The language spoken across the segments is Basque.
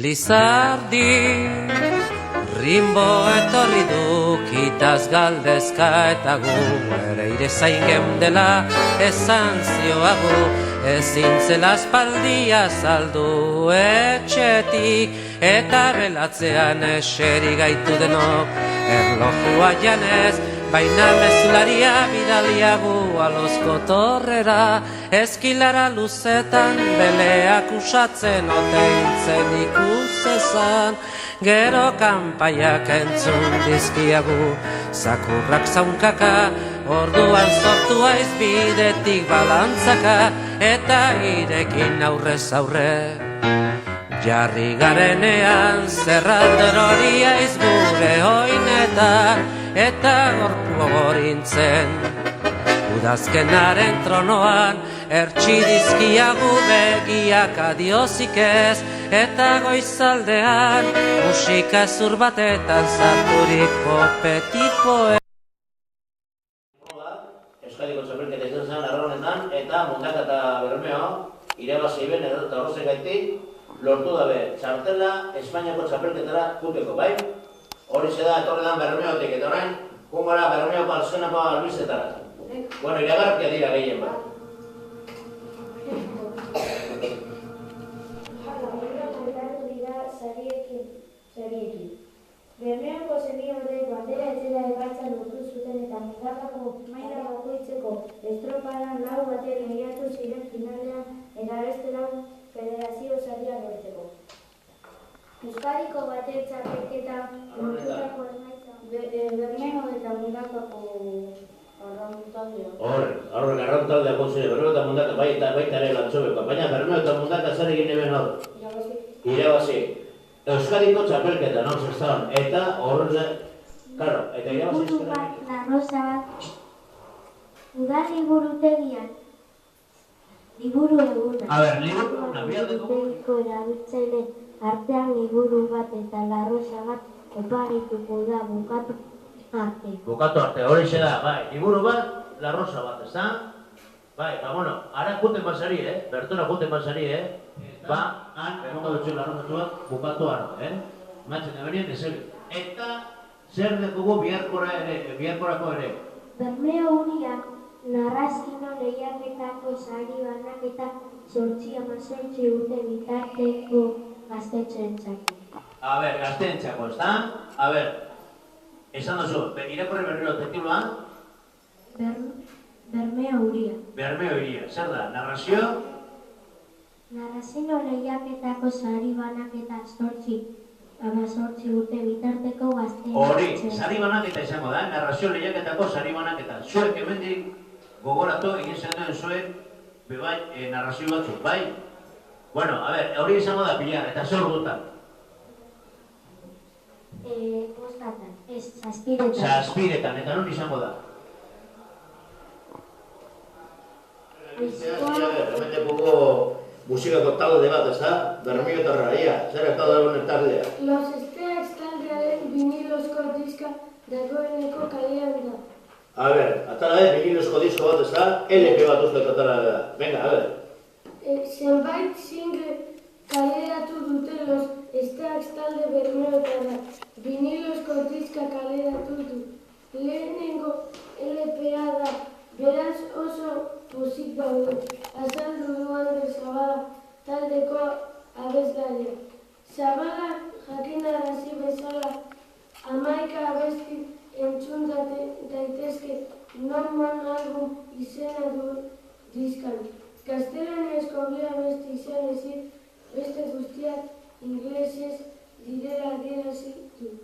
Lizardi, Rimbo etorri du, kitaz galdezka eta gu, ere ire zain geundela esan zioagu, ezin zela aspaldia saldu etxetik, eta relatzean eseri gaitu denok, erlojua janez, baina mezularia bidaliagu alozko torrera, eskilara luzetan beleak usatzen oteintzen ikusezan, gero kanpaiak entzun dizkiagu, zakurrak zaunkaka, orduan sortu aiz bidetik balantzaka, eta irekin aurrez aurre. Jarri garenean zerralder hori aiz gure oinetan, eta gorpu gorintzen. Udazkenaren tronoan, ertxidizkiagu begiak adiozik ez, eta goizaldean, musika ezur batetan zarturiko petipoe. Euskadiko txapelketa izan zen arronetan, eta Mundaka eta Bermeo, irabazi ben eta horrozen gaitik, lortu dabe txartela Espainiako txapelketara juteko, bai? Hori da etorri dan Bermeotik, eta orain, kungara Bermeoko alzenako albizetara. Bueno, iragarkia dira gehien, bai? Bermeoko seniorrek bandera etzela egartzen lortu zuten eta Mundakako maila bakoitzeko estropadan lau batek lehiatu ziren finalean eta beste lau federazio saria lortzeko. Euskadiko batek txapelketa lortutako emaitza Bermeo eta Mundakako arrauntaldea. Horrek arrauntaldea konzile, Bermeo eta Mundaka baita ere lantxobeko, baina Bermeo eta Mundaka zer egin eben hor? Irabazi. Euskadiko txapelketa, no, zestaban, eta horre, claro, eta irabazi liburu bat, larroza bat, udal liburutegian, liburu eguna. A ber, liburu eguna, bialdeko. Liburutegiko erabiltzaile artean liburu bat eta larroza bat oparituko da bukatu arte. Bukatu arte, hori da, bai, liburu bat, larroza bat, ez da? Bai, bueno, ara juten basari, Bertona juten basari, ba, han, egongo dutxu larrozatua bukatu arte, Matzen eberien, ezebi. Eta, zer dekugu biharkorako ere? Bermeo Uniak narrazkino lehiaketako sari banaketa 8-18 urte bitarteko gaztetxoentzako. A ber, gazteentzako, ez da? A ber, esan duzu, irakorre berriro tituloa? Bermeo Uria. Bermeo Uria, zer da, narrazio? Narrazkino lehiaketako sari banaketa 18 urte bitarteko gazteentzako. Hori, sari banaketa izango da, narrazio lehiaketako sari banaketa. Zuek hemendik gogoratu egin zenuen zuek bebai narrazio batzuk, bai? Bueno, a ber, hori izango da pilar, eta zer ordutan? Bostatan, ez, zazpiretan. Zazpiretan, eta non izango da? Hemen dekugu musikako talde bat, ez da? Bermiotarra, ia, zer eta da honen taldea? Los Steaks taldearen vinilozko diska dagoeneko kalean da. A ber, atara vinilozko disko bat, ez da? LP bat uste atara da. Venga, a ber. Zenbait single kaleratu dute Los Steaks talde Bermeotarra. Vinilozko diska kaleratu du. Lehenengo LPA da, beraz oso pozik daude. Azaldu duan de Zabala taldeko abeslaria. Zabala jakinarazi bezala 11 abesti entzun daitezke non-mon album izena du diskan. Gaztelaniazko bi abesti izan ezik, beste guztiak inglesez direla adierazi du.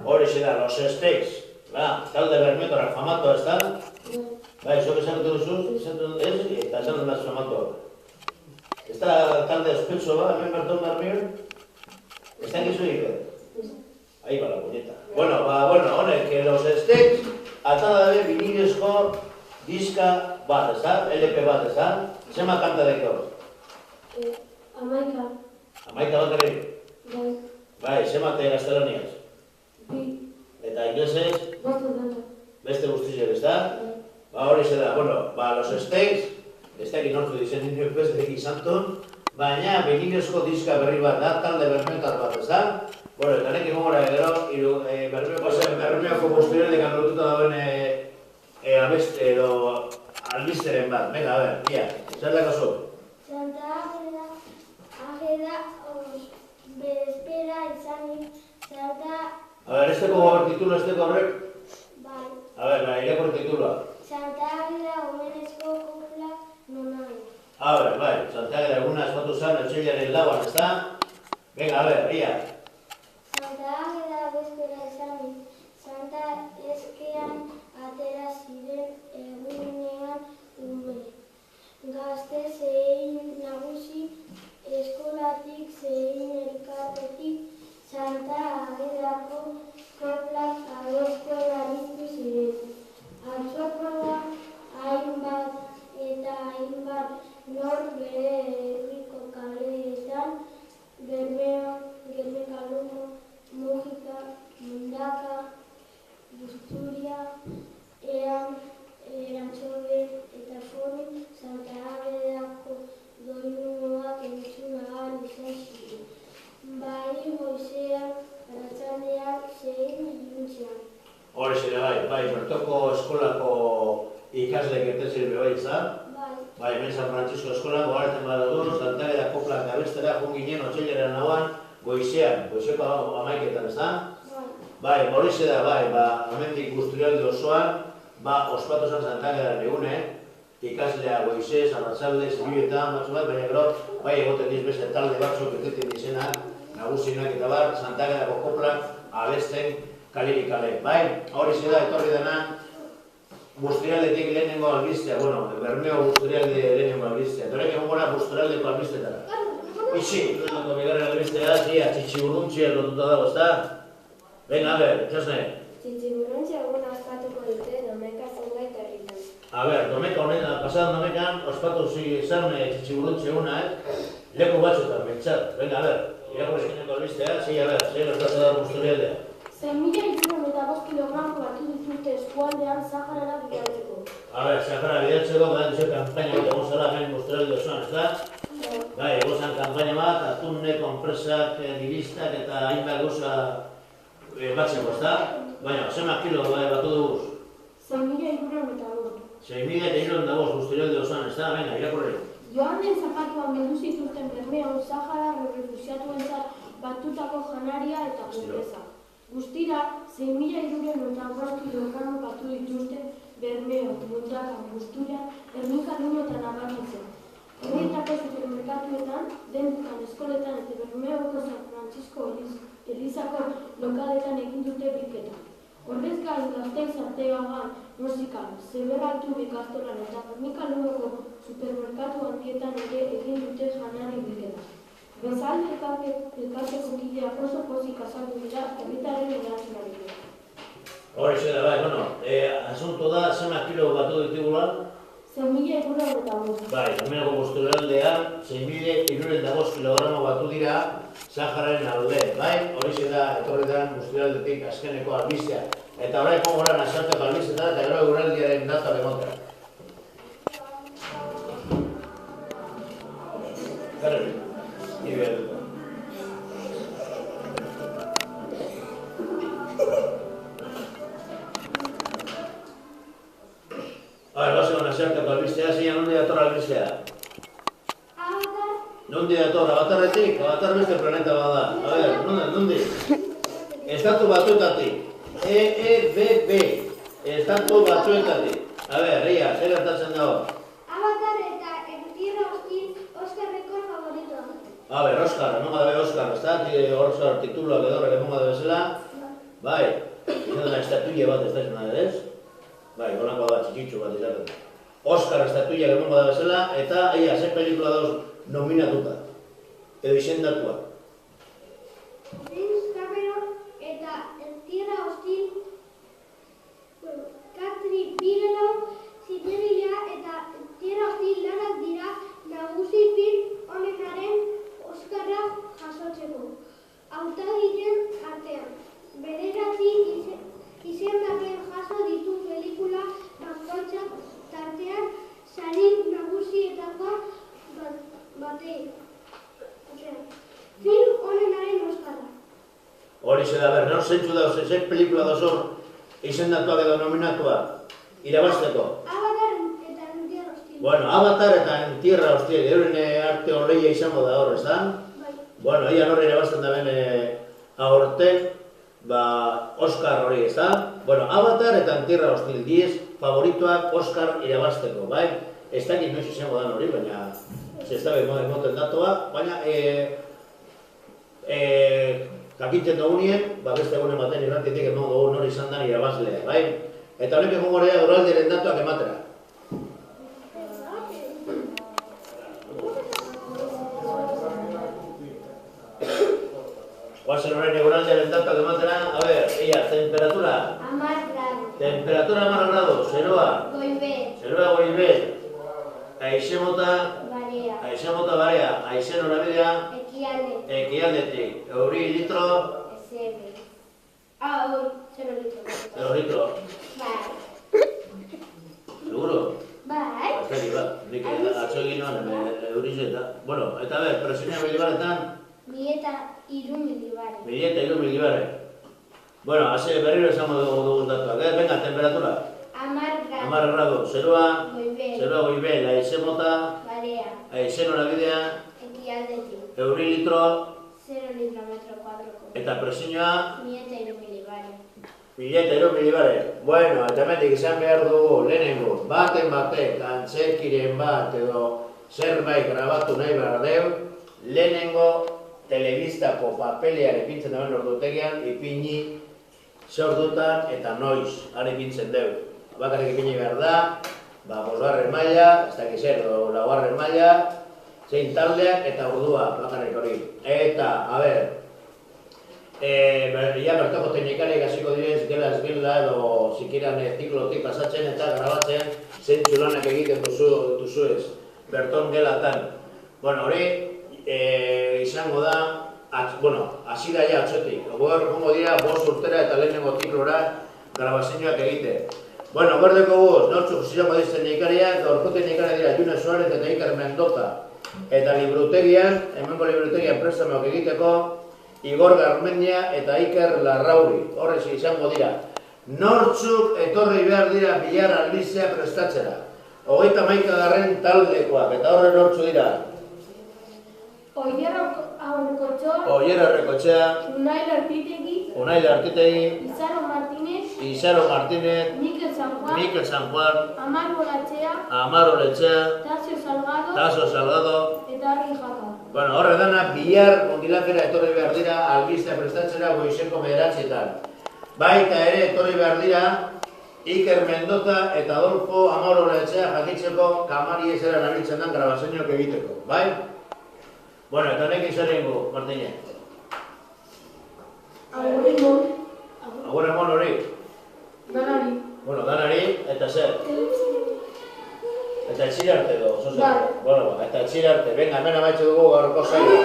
Horixe da, Los Steaks. Ba, talde Bermiotarra famatu, ez da? Bai, zuk esan duzu, eta esan dut famatu. Ez da talde ospetsu ba, hemen Berton Bermio? Ez da gizu egin? Ahí va la puñeta. Bueno, honek, Los Steaks, atala dabe vinilezko diska bat, ez da? LP bat, ez da? Zema kanta deko? 11. 11 bakarrik? Bai. Bai, zemate gaztelaniaz? 2. Eta inglesez? Beste guztiak, ez da? Ba, hori da, bueno, ba, Los Steaks, ez da egin nortu dizen nire beste egin santon, baina vinilezko diska berri bat da, talde bermeotar bat, ez da? Bueno, eta nek egongora gero, bermeoko posteriordik lotuta dauen abeste edo albisteren bat. Venga, a ver, ia, zer da kaso? Santa Águeda bezpera izanik, Santa... A ver, esteko titulo, esteko horrek? Bai. A ver, irakurri tituloa. Santa Águeda omenezko kopla nonai. A ver, bai, Santa Águeda eguna espatu zen, otsailaren lauan, ez da? Venga, a ver, ia. Santa Águeda bezpera izanik, Santa eskean atera ziren egunean ume. Gazte zein nagusi, eskolatik zein elkartetik, Santa Águedako koplak adosten aritu ziren. Atzokoa hainbat eta hainbat nor bere herriko kaleetan, Germeka Lumo, Mujika, Mundaka, Busturia, Erantxobe eta Foni, Santa Águedako doinuak entzun ahal izan ziren. Bai goizean, arratsaldean, zein iluntzean. Horixe da, bai, bertoko eskolako ikasleek ertezien bai izan. Bai, hemen San Francisco eskolan, gogareten badatu, Santa Águeda koplak abestera, junginen otsailaren nauan, goizeko 11etan, ez da? Bai, horixe da, bai, hemendik Busturialde osoan, ospatu zen Santa Águedaren egune, ikaslea goizez, arratsaldez, ibiletan, batzu bat, baina gero, bai, egoten diz beste talde batzuk eketen dizenak, nagusienak eta bar, Santa Águedako koplak abesten kalerik kale. Bai, horixe da, etorri dena, Busturialdetik lehenengo albistea, bueno, Bermeo Busturialde lehenengo albistea. Dorek egon gora Busturialdeko albistetara. Ixi, lehenengo bigarren albistea, zia, txitxiburuntzia lotuta dago, ez da? Venga, a ver, txasne. Txitxiburuntzia egun ospatuko dute Domeka zenbait herritan. A ver, Domeka honetan, pasadan Domekan, ospatu zan txitxiburuntzia eguna, leku batzutan, bentsat. Venga, a ver, irakurri lehenengo albistea, zi, a ver, zer ospatu da Busturialdea. 6.505 kilogramo hartu dituzte eskualdean Saharara bidaltzeko. A ver, Sahara bidaltzeko, gara duzu kampaina bat egon zara hemen Busturialde osoan, ez da? Bai, egon zan kampaina bat, atunne, konpresak, divistak eta hainbat gauza batzeko, ez da? Baina, zema kilo batu duguz? 6.505. 6.505 Busturialde osoan, ez da? Venga, irakurri. Joan den zapatuan bildu zituzten Bermeon Sahara refusiatuentzat batutako janaria eta pobreza. Guztira, 6.505 kilogramo batu dituzte Bermeo, Mundaka, Busturia, Gernika Lumo eta Nabarnitzen. Herrietako supermerkatuetan, dendukan, eskoletan eta Bermeoko San Francisco Elizako lokaletan egin dute bilketa. Horrez gain Gasteiz Arteagan, Musikan, Zeberaltu ikastolan eta Gernika Lumoko supermerkatu handietan ere egin dute janari bilketa. Bezal elkarteko kideak oso pozik azaldu dira herritaren erantzunari. Horixe da, bai, bueno, asunto da, zema kilo batu ditugula? 6.505. Bai, hemeneko Busturialdean, 6.505 kilogramo batu dira Sahararen alde, bai? Horixe da, etorri da Busturialdetik azkeneko albistea. Eta orain pongoran azalteko albistea eta gero eguraldiaren data begotea. Garri, nivel. A ver, vas a azalteko albistea, zein nondi dator albistea? Avatar. Nondi dator, Avatarretik? Avatar beste planeta bada. A ver, nondi? Estatu batuetatik. EEBB. Estatu batuetatik. A ver, Ria, zer gertatzen dago? Avatar eta Tierra Hostil Oscarreko favoritoa. A ver, Oscar, emonga dabe Oscar, ez da? Oscar tituloak edo horrek emonga dabe zela. Bai, izan estatuia bat ez da izan da, ez? Bai, golako bat txikitxu bat izaten. Oscar estatuia emonga dabe zela, eta ia, ze pelikula dauz nominatuta. Edo izendatua. James Cameron eta Tierra Hostil, Catherine Bigelow, Zinemila eta Tierra Hostil lanak dira nagusi film honenaren Oscarra jasotzeko. Hautagileen artean, bederatzi izendapen jaso ditu pelikula bakoitzak tartean sari nagusietakoa batei. zentzu dauz, ez pelikula dozor izendatuak edo nominatua, irabazteko. Bueno, Avatar eta En Tierra Hostil, euren arte horreia izango da hor, ez da? Bueno, ian horre irabazten da ben aurten, Oscar hori, ez da? Bueno, Avatar eta En Tierra Hostil, 10 favorituak Oscar irabazteko, bai? Ez dakit noiz izango da hori, baina ez da emoten datoa, baina jakintzen dugunien, beste egunen baten irratitik egon dugu nori izan da irabazlea, bai? Eta honek egon gorea Duraldiaren datuak ematera. Guazen horrein eguraldiaren datuak ematera, a ver, temperatura. 10 gradu. Temperatura 10 gradu, zeroa. Goibet. Zeroa goibet. Aixemota barea, aizen horabidea. Ekialdetik. Euri litro. Ezebe. 0 litro. 0 litro. Bai. Seguro? Bai. Azkari, nik atzo egin noan, euri zeta. Bueno, eta ber, presionia milibaretan. 1.003 milibare. 1.003 milibare. Bueno, berriro esango dugu datuak. Venga, temperatura. 10 gradu. Zeroa goibel, aizemota, aizen horabidea, euri litro, 0 litro metro kuadroko. eta presioa 1.003 milibare. 1.003 milibare. Bueno, eta hemendik izan behar dugu, lehenengo, baten batek, antzerkiren bat edo zerbait grabatu nahi behar deu, lehenengo telebistako papelean ipintzen dauen ordutegian, ipini zeordutan eta noiz, are ipintzen deu. Bakarrik ipini behar da, 5. maila, ez dakiz edo 4. maila, zein taldeak eta ordua, bakarrik hori. Eta, a ber, ja bertako teknikariak hasiko direz, gela edo zikiran ziklotik pasatzen eta grabatzen zentzu lanak egiten duzuez, berton gelatan. Bueno, hori, izango da, hasi da ja atzotik. Gor, gongo dira, 5 urtera eta lehenengo ziklora grabazioak egite. Bueno, berdeko guz, nortzuk zizango dizten teknikariak, gaurko teknikariak dira June Suarez eta Iker Mendoza. Eta librutegian, hemengo librutegian prestamoak egiteko, Igor Garmendia eta Iker Larrauri. Horrez izango dira. Nortzuk etorri behar dira Bilar albizea prestatzera. 31. taldekoak, eta horre nortzu dira. Oier Arrekotxea, Unail Artitegi, Izaro Martínez, Mikel San Juan, Amaro Letxea, Taso Salgado, eta Argi Jaka. Bueno, horre dana, Bilar mundilafera etorri behar dira albizea prestatzera goizeko 9:00. Baita ere etorri behar dira Iker Mendoza eta Adolfo Amaro Letxea jakitzeko kamari ezera nabiltzen den grabazioak egiteko, bai? Bueno, eta honek izan egingo, Martine. Aguremon hori. Danari. Bueno, danari, eta zer? Eta etxira arte edo, oso zer? Bai. Bueno, eta etxira arte. Venga, hemen amaitzu dugu gaurko zaila.